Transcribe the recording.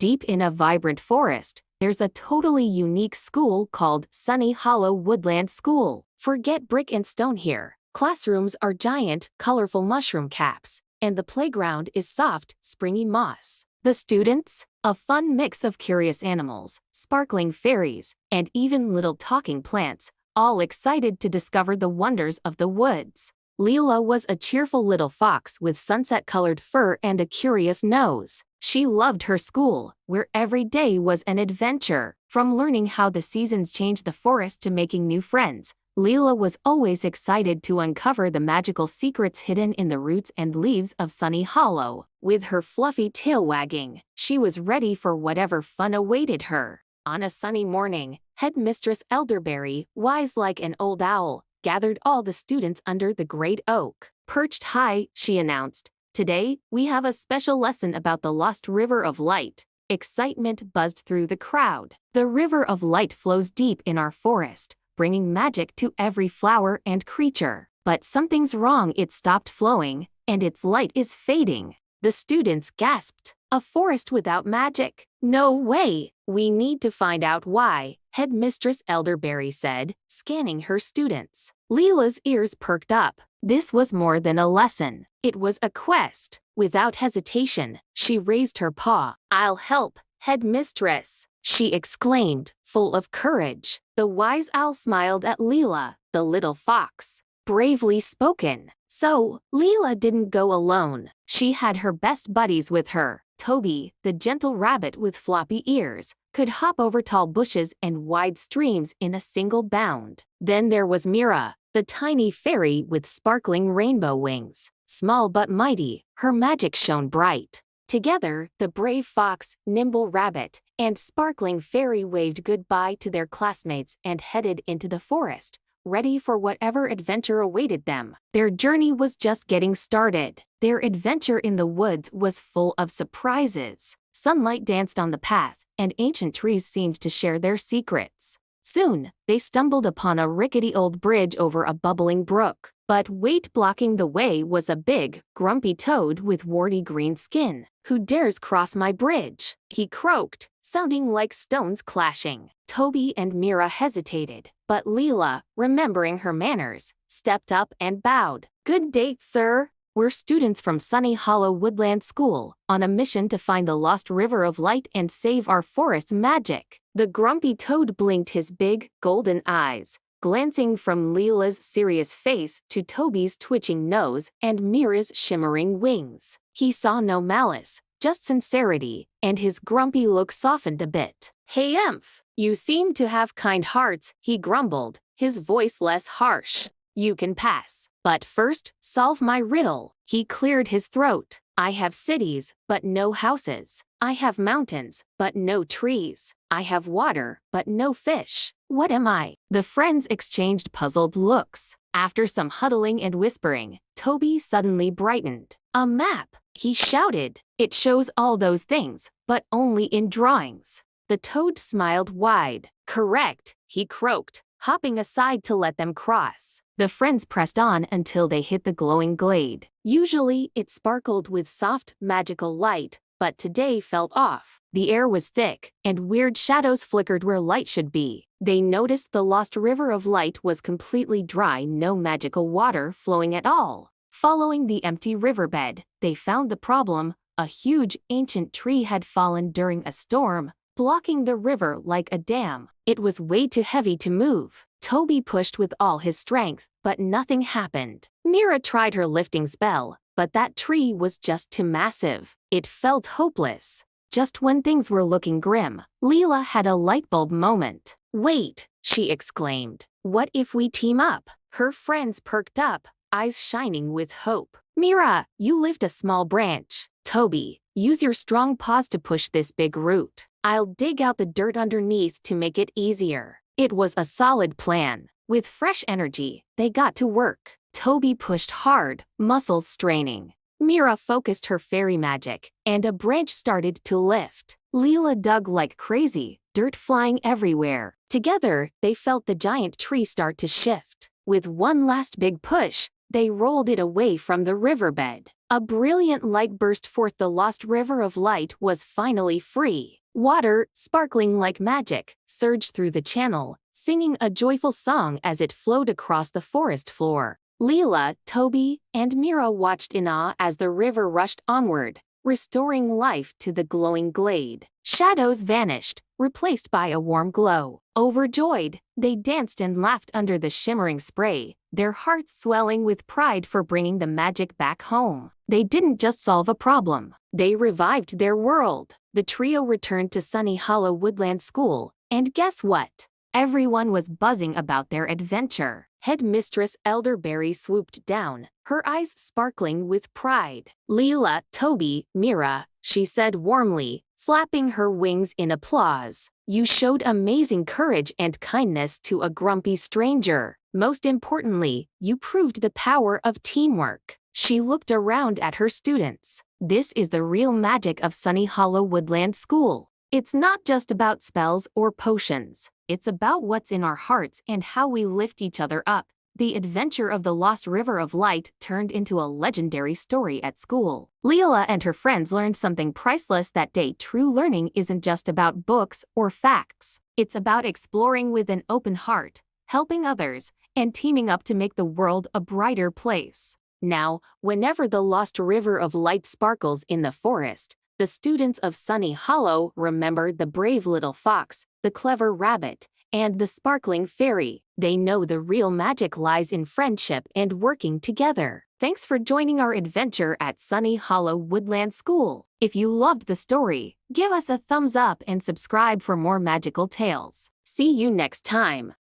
Deep in a vibrant forest, there's a totally unique school called Sunny Hollow Woodland School. Forget brick and stone here. Classrooms are giant, colorful mushroom caps, and the playground is soft, springy moss. The students? A fun mix of curious animals, sparkling fairies, and even little talking plants, all excited to discover the wonders of the woods. Lila was a cheerful little fox with sunset-colored fur and a curious nose. She loved her school, where every day was an adventure. From learning how the seasons change the forest to making new friends, Lila was always excited to uncover the magical secrets hidden in the roots and leaves of Sunny Hollow. With her fluffy tail wagging, she was ready for whatever fun awaited her. On a sunny morning, Headmistress Elderberry, wise like an old owl, gathered all the students under the great oak. Perched high, she announced, "Today, we have a special lesson about the lost River of Light." Excitement buzzed through the crowd. The River of Light flows deep in our forest, bringing magic to every flower and creature. But something's wrong, it stopped flowing, and its light is fading. The students gasped. A forest without magic? No way! We need to find out why, Headmistress Elderberry said, scanning her students. Lila's ears perked up. This was more than a lesson. It was a quest. Without hesitation, she raised her paw. "I'll help, Headmistress," she exclaimed, full of courage. The wise owl smiled at Lila, the little fox. Bravely spoken. So, Lila didn't go alone. She had her best buddies with her. Toby, the gentle rabbit with floppy ears, could hop over tall bushes and wide streams in a single bound. Then there was Mira, the tiny fairy with sparkling rainbow wings. Small but mighty, her magic shone bright. Together, the brave fox, nimble rabbit, and sparkling fairy waved goodbye to their classmates and headed into the forest, ready for whatever adventure awaited them. Their journey was just getting started. Their adventure in the woods was full of surprises. Sunlight danced on the path, and ancient trees seemed to share their secrets. Soon, they stumbled upon a rickety old bridge over a bubbling brook. But wait, blocking the way was a big, grumpy toad with warty green skin. "Who dares cross my bridge?" he croaked, sounding like stones clashing. Toby and Mira hesitated, but Lila, remembering her manners, stepped up and bowed. "Good day, sir. We're students from Sunny Hollow Woodland School, on a mission to find the lost River of Light and save our forest's magic." The grumpy toad blinked his big, golden eyes, glancing from Lila's serious face to Toby's twitching nose and Mira's shimmering wings. He saw no malice, just sincerity, and his grumpy look softened a bit. "Hey, Emph, you seem to have kind hearts," he grumbled, his voice less harsh. "You can pass. But first, solve my riddle." He cleared his throat. "I have cities, but no houses. I have mountains, but no trees. I have water, but no fish. What am I?" The friends exchanged puzzled looks. After some huddling and whispering, Toby suddenly brightened. "A map!" he shouted. "It shows all those things, but only in drawings." The toad smiled wide. "Correct," he croaked, hopping aside to let them cross. The friends pressed on until they hit the glowing glade. Usually, it sparkled with soft, magical light, but today felt off. The air was thick, and weird shadows flickered where light should be. They noticed the lost River of Light was completely dry, no magical water flowing at all. Following the empty riverbed, they found the problem. A huge, ancient tree had fallen during a storm, blocking the river like a dam. It was way too heavy to move. Toby pushed with all his strength, but nothing happened. Mira tried her lifting spell, but that tree was just too massive. It felt hopeless. Just when things were looking grim, Lila had a lightbulb moment. "Wait," she exclaimed. "What if we team up?" Her friends perked up, eyes shining with hope. "Mira, you lift a small branch. Toby, use your strong paws to push this big root. I'll dig out the dirt underneath to make it easier." It was a solid plan. With fresh energy, they got to work. Toby pushed hard, muscles straining. Mira focused her fairy magic, and a branch started to lift. Lila dug like crazy, dirt flying everywhere. Together, they felt the giant tree start to shift. With one last big push, they rolled it away from the riverbed. A brilliant light burst forth. The lost river of light was finally free. Water, sparkling like magic, surged through the channel, singing a joyful song as it flowed across the forest floor. Lila, Toby, and Mira watched in awe as the river rushed onward, restoring life to the glowing glade. Shadows vanished, replaced by a warm glow. Overjoyed, they danced and laughed under the shimmering spray, their hearts swelling with pride for bringing the magic back home. They didn't just solve a problem, they revived their world. The trio returned to Sunny Hollow Woodland School, and guess what? Everyone was buzzing about their adventure. Headmistress Elderberry swooped down, her eyes sparkling with pride. "Lila, Toby, Mira," she said warmly, flapping her wings in applause. "You showed amazing courage and kindness to a grumpy stranger. Most importantly, you proved the power of teamwork." She looked around at her students. This is the real magic of Sunny Hollow Woodland School. It's not just about spells or potions. It's about what's in our hearts and how we lift each other up. The adventure of the Lost River of Light turned into a legendary story at school. Lila and her friends learned something priceless that day. True learning isn't just about books or facts. It's about exploring with an open heart, helping others, and teaming up to make the world a brighter place. Now, whenever the Lost River of Light sparkles in the forest, the students of Sunny Hollow remember the brave little fox, the clever rabbit, and the sparkling fairy. They know the real magic lies in friendship and working together. Thanks for joining our adventure at Sunny Hollow Woodland School. If you loved the story, give us a thumbs up and subscribe for more magical tales. See you next time.